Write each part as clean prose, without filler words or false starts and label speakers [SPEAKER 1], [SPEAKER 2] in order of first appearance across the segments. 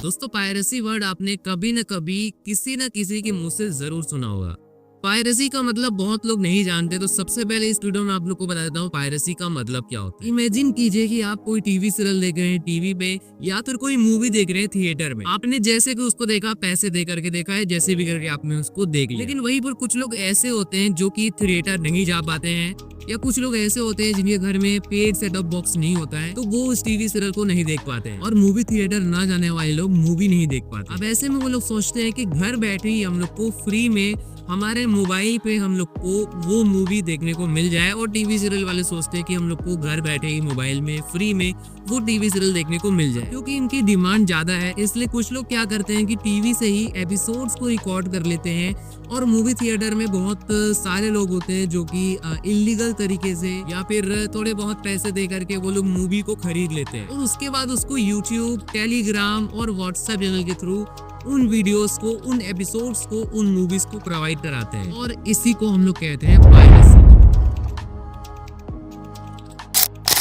[SPEAKER 1] दोस्तों piracy word आपने कभी न कभी किसी न किसी के मुंह से जरूर सुना होगा। पायरेसी का मतलब बहुत लोग नहीं जानते, तो सबसे पहले इस वीडियो में आप लोग को बता देता हूँ पायरेसी का मतलब क्या होता है। इमेजिन कीजिए कि आप कोई टीवी सीरियल देख रहे हैं टीवी पे, या फिर कोई मूवी देख रहे हैं थिएटर में। आपने जैसे कि उसको देखा, पैसे दे करके देखा है, जैसे भी करके आपने उसको देख लिया। लेकिन वहीं पर कुछ लोग ऐसे होते हैं जो कि थिएटर नहीं जा पाते हैं, या कुछ लोग ऐसे होते हैं जिनके घर में पेड सेटअप बॉक्स नहीं होता है, तो वो उस टीवी सीरियल को नहीं देख पाते हैं। और मूवी थिएटर ना जाने वाले लोग मूवी नहीं देख पाते। अब ऐसे में वो लोग सोचते हैं कि घर बैठे ही हम लोग को फ्री में हमारे मोबाइल पे हम लोग को वो मूवी देखने को मिल जाए, और टीवी सीरियल वाले सोचते हैं कि हम लोग को घर बैठे ही मोबाइल में फ्री में वो टीवी सीरियल देखने को मिल जाए। क्योंकि इनकी डिमांड ज्यादा है, इसलिए कुछ लोग क्या करते हैं कि टीवी से ही एपिसोड्स को रिकॉर्ड कर लेते हैं। और मूवी थिएटर में बहुत सारे लोग होते हैं जो कि इलीगल तरीके से या फिर थोड़े बहुत पैसे दे करके वो लोग मूवी को खरीद लेते हैं, और उसके बाद उसको यूट्यूब, टेलीग्राम और व्हाट्सएप चैनल के थ्रू उन वीडियोस को, उन एपिसोड्स को, उन मूवीज को प्रोवाइड कराते हैं, और इसी को हम लोग कहते हैं पायरेसी।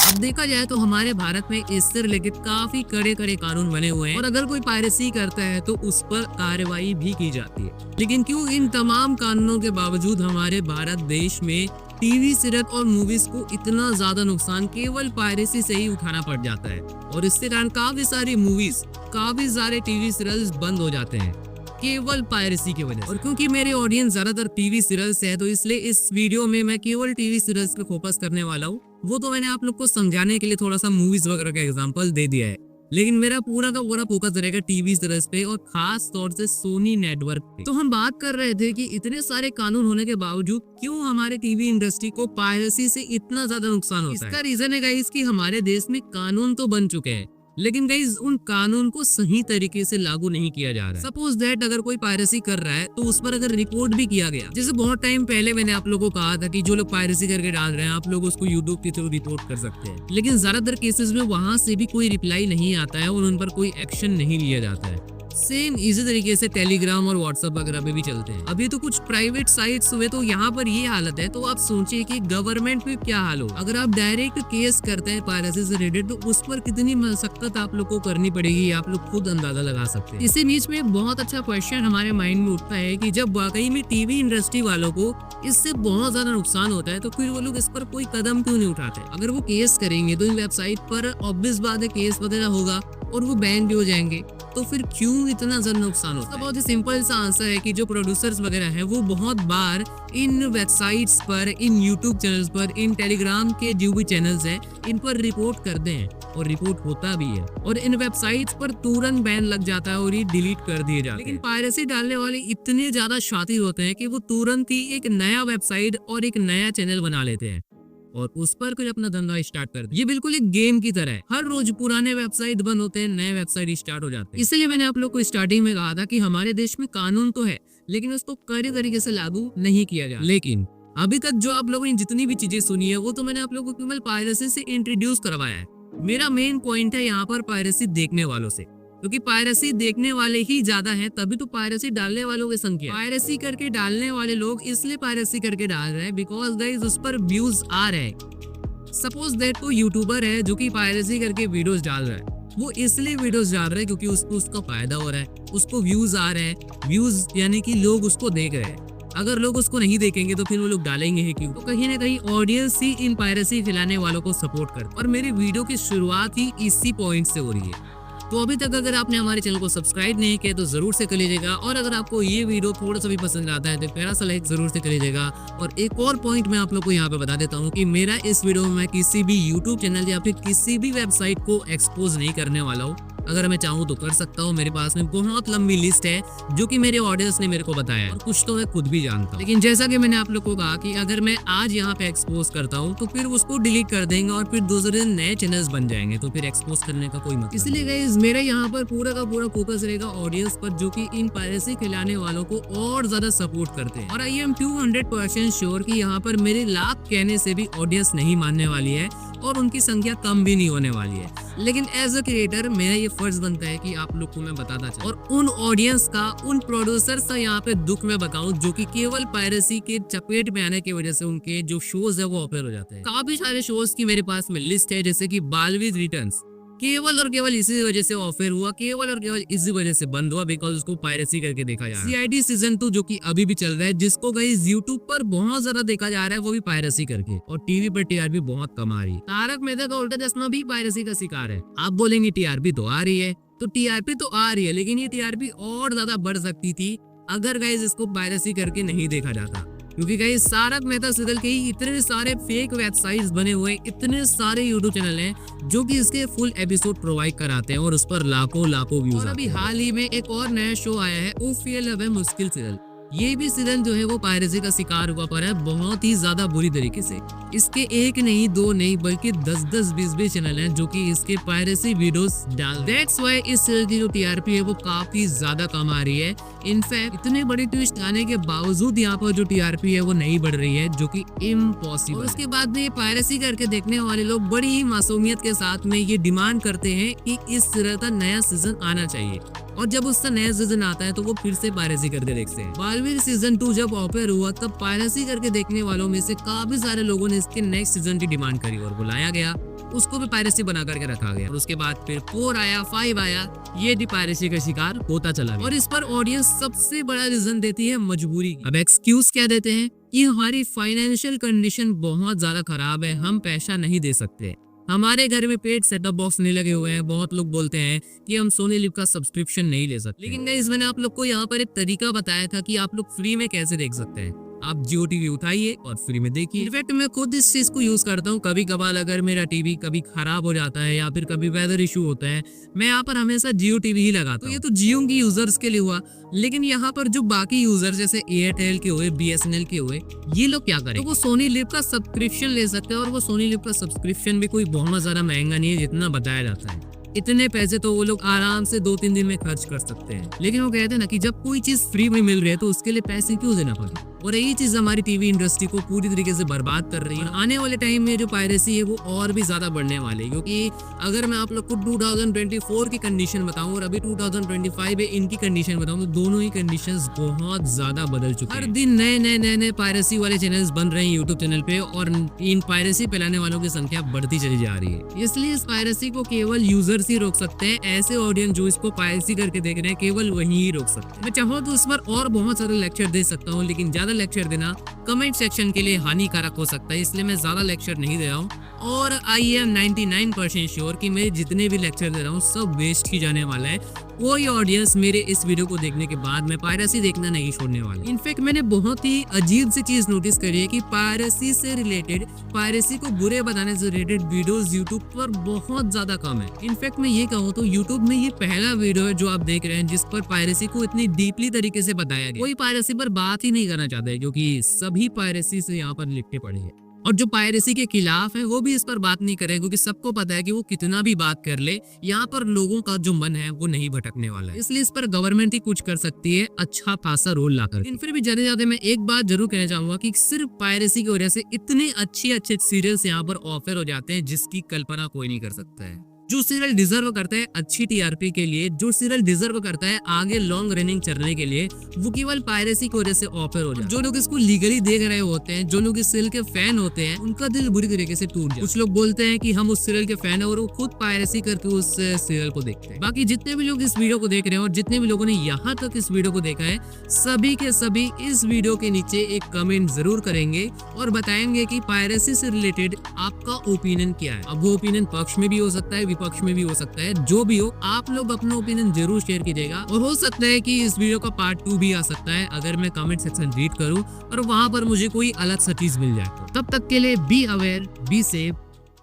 [SPEAKER 1] अब देखा जाए तो हमारे भारत में इससे रिलेटेड काफी कड़े कानून बने हुए हैं, और अगर कोई पायरेसी करता है तो उस पर कार्रवाई भी की जाती है। लेकिन क्यों इन तमाम कानूनों के बावजूद हमारे भारत देश में टीवी सीरियल और मूवीज को इतना ज्यादा नुकसान केवल पायरेसी से ही उठाना पड़ जाता है, और इसके कारण काफी सारी मूवीज, काफी सारे टीवी सीरियल्स बंद हो जाते हैं केवल पायरेसी की वजह से। और क्योंकि मेरे ऑडियंस ज्यादातर टीवी सीरियल्स है, तो इसलिए इस वीडियो में मैं केवल टीवी सीरियल्स पे फोकस करने वाला हूँ। वो तो मैंने आप लोग को समझाने के लिए थोड़ा सा मूवीज वगैरह का एग्जांपल दे दिया है, लेकिन मेरा पूरा का पूरा फोकस रहेगा टीवी सीरियल्स पे, और खास तौर से सोनी नेटवर्क पे। तो हम बात कर रहे थे कि इतने सारे कानून होने के बावजूद क्यों हमारे टीवी इंडस्ट्री को पायरेसी से इतना ज्यादा नुकसान होता है। इसका रीजन है गाइस कि हमारे देश में कानून तो बन चुके हैं, लेकिन गाइस उन कानून को सही तरीके से लागू नहीं किया जा रहा है। सपोज दैट अगर कोई पायरेसी कर रहा है तो उस पर अगर रिपोर्ट भी किया गया, जैसे बहुत टाइम पहले मैंने आप लोगों को कहा था कि जो लोग पायरेसी करके डाल रहे हैं आप लोग उसको यूट्यूब के थ्रू रिपोर्ट कर सकते हैं, लेकिन ज्यादातर केसेस में वहां से भी कोई रिप्लाई नहीं आता है और उन पर कोई एक्शन नहीं लिया जाता है। सेम इसी तरीके से टेलीग्राम और व्हाट्सएप वगैरह पे भी चलते हैं। अभी तो कुछ प्राइवेट साइट्स हुए तो यहाँ पर ये हालत है, तो आप सोचिए कि गवर्नमेंट पे क्या हाल हो। अगर आप डायरेक्ट केस करते हैं पायरेसी से रिलेटेड, तो उस पर कितनी मशक्कत आप लोग को करनी पड़ेगी, आप लोग खुद अंदाजा लगा सकते हैं। इसी बीच में बहुत अच्छा क्वेश्चन हमारे माइंड में उठता है कि जब वाकई में टीवी इंडस्ट्री वालों को इससे बहुत ज्यादा नुकसान होता है, तो फिर वो लोग इस पर कोई कदम क्यों नहीं उठाते। अगर वो केस करेंगे तो इन वेबसाइट पर ऑब्वियस बात है केस वगैरह होगा और वो बैन भी हो जाएंगे, तो फिर क्यों इतना ज्यादा नुकसान होता है। बहुत ही सिंपल सा आंसर है कि जो प्रोड्यूसर्स वगैरह हैं वो बहुत बार इन वेबसाइट्स पर, इन यूट्यूब चैनल्स पर, इन टेलीग्राम के जो भी चैनल्स हैं इन पर रिपोर्ट करते हैं, और रिपोर्ट होता भी है, और इन वेबसाइट्स पर तुरंत बैन लग जाता है और ये डिलीट कर दिए जाते हैं। लेकिन पायरेसी डालने वाले इतने ज्यादा शातिर होते हैं कि वो तुरंत ही एक नया वेबसाइट और एक नया चैनल बना लेते हैं और उस पर कुछ अपना धंधा स्टार्ट कर दिया। ये बिल्कुल एक गेम की तरह है, हर रोज पुराने वेबसाइट बंद होते हैं, नए वेबसाइट स्टार्ट हो जाते हैं। इसलिए मैंने आप लोग को स्टार्टिंग में कहा था कि हमारे देश में कानून तो है, लेकिन उसको कड़े तरीके से लागू नहीं किया जा। लेकिन अभी तक जो आप लोगों ने जितनी भी चीजें सुनी है वो तो मैंने आप लोगों को केवल पायरेसी से इंट्रोड्यूस करवाया है। मेरा मेन पॉइंट है यहाँ पर पायरेसी देखने वालों से, क्योंकि पायरेसी देखने वाले ही ज्यादा हैं, तभी तो पायरेसी डालने वालों की संख्या। पायरेसी करके डालने वाले लोग इसलिए पायरेसी करके डाल रहे हैं बिकॉज गाइस उस पर व्यूज आ रहे हैं। सपोज दैट कोई यूट्यूबर है जो कि पायरेसी करके वीडियोस डाल रहा है, वो इसलिए वीडियोस डाल रहा है क्योंकि उसको उसका फायदा हो रहा है, उसको व्यूज आ रहे हैं। व्यूज यानी कि लोग उसको देख रहे हैं। अगर लोग उसको नहीं देखेंगे तो फिर वो लोग डालेंगे ही क्यों। तो कहीं ना कहीं ऑडियंस ही इन पायरेसी फैलाने वालों को सपोर्ट करता है, और मेरी वीडियो की शुरुआत ही इसी पॉइंट से हो रही है। तो अभी तक अगर आपने हमारे चैनल को सब्सक्राइब नहीं किया तो जरूर से कर लीजिएगा, और अगर आपको ये वीडियो थोड़ा सा भी पसंद आता है तो प्यारा सा लाइक जरूर से कर लीजिएगा। और एक और पॉइंट मैं आप लोग को यहाँ पे बता देता हूँ कि मेरा इस वीडियो में मैं किसी भी यूट्यूब चैनल या फिर किसी भी वेबसाइट को एक्सपोज नहीं करने वाला हूँ। अगर मैं चाहूँ तो कर सकता हूँ, मेरे पास में बहुत लंबी लिस्ट है जो कि मेरे ऑडियंस ने मेरे को बताया, और कुछ तो मैं खुद भी जानता हूँ। लेकिन जैसा कि मैंने आप लोग को कहा कि अगर मैं आज यहाँ पे एक्सपोज करता हूँ तो फिर उसको डिलीट कर देंगे और फिर दूसरे दिन नए चैनल्स बन जाएंगे, तो फिर एक्सपोज करने का कोई मतलब। इसलिए गाइस मेरा यहाँ पर पूरा का पूरा फोकस रहेगा ऑडियंस पर, जो कि इन पायरेसी खिलाने वालों को और ज्यादा सपोर्ट करते हैं। और आई एम 200% श्योर कि यहाँ पर मेरे लाख कहने से भी ऑडियंस नहीं मानने वाली है, और उनकी संख्या कम भी नहीं होने वाली है। लेकिन एज अ क्रिएटर मेरा ये फर्ज बनता है कि आप लोग को मैं बताता चलूं, और उन ऑडियंस का, उन प्रोड्यूसर्स का यहाँ पे दुख मैं बताऊं जो कि केवल पायरेसी के चपेट में आने की वजह से उनके जो शोज है वो ऑफर हो जाते हैं। काफी सारे शोज की मेरे पास में लिस्ट है, जैसे कि बालवीज रिटर्न्स, केवल और केवल इसी वजह से ऑफर हुआ, केवल और केवल इसी वजह से बंद हुआ, बिकॉज उसको पायरेसी करके देखा जा रहा है। सीआईडी सीजन 2 जो कि अभी भी चल रहा है, जिसको गाइस यूट्यूब पर बहुत ज्यादा देखा जा रहा है, वो भी पायरेसी करके, और टीवी पर टीआरपी बहुत कम आ रही है। तारक मेहता का उल्टा चश्मा भी पायरेसी का शिकार है। आप बोलेंगे टीआरपी तो आ रही है, तो टीआरपी तो आ रही है, लेकिन ये टीआरपी और ज्यादा बढ़ सकती थी अगर गाइस इसको पायरेसी करके नहीं देखा जाता। क्योंकि गाइस तारक मेहता सीरियल के ही इतने सारे फेक वेबसाइट्स बने हुए, इतने सारे यूट्यूब चैनल हैं जो कि इसके फुल एपिसोड प्रोवाइड कराते हैं और उस पर लाखों व्यूज। और अभी हाल ही में एक और नया शो आया है, ओ फेल अब है मुश्किल सीरियल। ये भी सीरियल जो है वो पायरेसी का शिकार हुआ पर है, बहुत ही ज्यादा बुरी तरीके से। इसके एक नहीं, दो नहीं, बल्कि 10-10, 20-20 चैनल हैं जो कि इसके पायरेसी वीडियोस डाल। दैट्स व्हाई इस सीरियल की जो टीआरपी है वो काफी ज्यादा कम आ रही है। इनफैक्ट इतने बड़े ट्विस्ट आने के बावजूद यहाँ पर जो टीआरपी है वो नहीं बढ़ रही है, जो कि इम्पॉसिबल। उसके बाद में ये पायरेसी करके देखने वाले लोग बड़ी ही मासूमियत के साथ में ये डिमांड करते हैं कि इस सीरियल का नया सीजन आना चाहिए, और जब उसका नया सीजन आता है तो वो फिर से पायरेसी करके देखते हैं। बालवीर सीजन 2 जब ऑफर हुआ तब पायरेसी करके देखने वालों में से काफी सारे लोगों ने इसके नेक्स्ट सीजन की डिमांड करी और बुलाया गया, उसको भी पायरेसी बना करके रखा गया। और उसके बाद फिर 4 आया, 5 आया, ये भी पायरेसी का शिकार होता चला गया। और इस पर ऑडियंस सबसे बड़ा रीजन देती है मजबूरी। अब एक्सक्यूज क्या देते हैं कि हमारी फाइनेंशियल कंडीशन बहुत ज्यादा खराब है, हम पैसा नहीं दे सकते, हमारे घर में पेड सेटअप बॉक्स नहीं लगे हुए हैं। बहुत लोग बोलते हैं कि हम सोनी लिव का सब्सक्रिप्शन नहीं ले सकते। लेकिन गाइस मैंने आप लोग को यहाँ पर एक तरीका बताया था कि आप लोग फ्री में कैसे देख सकते हैं। आप जियो टीवी उठाइए और फ्री में देखिए। इनफैक्ट मैं खुद इस चीज को यूज करता हूँ। कभी कभार अगर मेरा टीवी कभी खराब हो जाता है या फिर कभी वेदर इशू होता है, मैं यहाँ पर हमेशा जियो टीवी ही लगाता हूँ। तो ये तो जियो की यूजर्स के लिए हुआ, लेकिन यहाँ पर जो बाकी यूजर जैसे एयरटेल के हुए, बीएसएनएल के हुए, ये लोग क्या करें? तो वो सोनी लिव का सब्सक्रिप्शन ले सकते हैं, और वो सोनी लिव का सब्सक्रिप्शन भी कोई बहुत ज्यादा महंगा नहीं है जितना बताया जाता है। इतने पैसे तो वो लोग आराम से 2-3 दिन में खर्च कर सकते हैं। लेकिन वो कहते हैं ना कि जब कोई चीज फ्री में मिल रही है तो उसके लिए पैसे क्यों देना पड़े। और यही चीज हमारी टीवी इंडस्ट्री को पूरी तरीके से बर्बाद कर रही है। आने वाले टाइम में जो पायरेसी है वो और भी ज्यादा बढ़ने वाले है, क्योंकि अगर मैं आप लोग को 2024 की कंडीशन बताऊं और अभी 2025 में इनकी कंडीशन बताऊं, तो दोनों ही कंडीशंस बहुत ज्यादा बदल चुकी है। हर दिन नए पायरेसी वाले चैनल्स बन रहे हैं यूट्यूब चैनल पे, और इन पायरेसी फैलाने वालों की संख्या बढ़ती चली जा रही है। इसलिए इस पायरेसी को केवल यूजर्स ही रोक सकते हैं। ऐसे ऑडियंस जो इसको पायरेसी करके देख रहे हैं, केवल वही ही रोक सकते हैं। मैं चाहूँ तो इस पर और बहुत सारे लेक्चर दे सकता हूँ, लेकिन ज्यादा लेक्चर देना कमेंट सेक्शन के लिए हानिकारक हो सकता है, इसलिए मैं ज्यादा लेक्चर नहीं दे रहा हूँ। और आई एम 99% श्योर कि मैं जितने भी लेक्चर दे रहा हूँ सब वेस्ट ही जाने वाला है। कोई ऑडियंस मेरे इस वीडियो को देखने के बाद में पायरेसी देखना नहीं छोड़ने वाला। इनफैक्ट मैंने बहुत ही अजीब सी चीज नोटिस करी है कि पायरेसी से रिलेटेड, पायरेसी को बुरे बताने से रिलेटेड वीडियोस यूट्यूब पर बहुत ज्यादा कम है। इनफैक्ट मैं ये कहूँ तो यूट्यूब में ये पहला वीडियो है जो आप देख रहे हैं जिस पर पायरेसी को इतनी डीपली तरीके से बताया गया। कोई पायरेसी पर बात ही नहीं करना चाहता है, क्योंकि सभी पायरेसी से यहाँ पर लिपटे पड़े हैं। और जो पायरेसी के खिलाफ है वो भी इस पर बात नहीं करे, क्योंकि सबको पता है कि वो कितना भी बात कर ले, यहाँ पर लोगों का जो मन है वो नहीं भटकने वाला है। इसलिए इस पर गवर्नमेंट ही कुछ कर सकती है, अच्छा खासा रोल लाकर। लेकिन फिर भी ज्यादा ज्यादा मैं एक बात जरूर कहना चाहूंगा कि सिर्फ पायरेसी की वजह से इतने अच्छे सीरियल्स यहाँ पर ऑफर हो जाते हैं जिसकी कल्पना कोई नहीं कर सकता है। जो सीरियल डिजर्व करता है अच्छी टीआरपी के लिए, जो सीरियल डिजर्व करता है आगे लॉन्ग रनिंग चलने के लिए, वो केवल पायरेसी की वजह से ऑफर हो जाए। जो लोग इसको लीगली देख रहे होते हैं, जो लोग इस सीरियल के फैन होते हैं, उनका दिल बुरी तरीके से टूट जाए। कुछ लोग बोलते हैं कि हम उस सीरियल के फैन है और वो खुद पायरेसी करके उस सीरियल को देखते हैं। बाकी जितने भी लोग इस वीडियो को देख रहे हैं और जितने भी लोगों ने यहाँ तक इस वीडियो को देखा है, सभी के सभी इस वीडियो के नीचे एक कमेंट जरूर करेंगे और बताएंगे कि पायरेसी से रिलेटेड आपका ओपिनियन क्या है। अब वो ओपिनियन पक्ष में भी हो सकता है, विपक्ष में भी हो सकता है, जो भी हो आप लोग अपना ओपिनियन जरूर शेयर कीजिएगा। और हो सकता है कि इस वीडियो का पार्ट 2 भी आ सकता है अगर मैं कमेंट सेक्शन रीड करूं और वहां पर मुझे कोई अलग सा चीज मिल जाए। तब तक के लिए बी अवेयर, बी सेफ,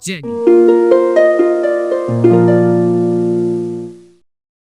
[SPEAKER 1] जय हिंद।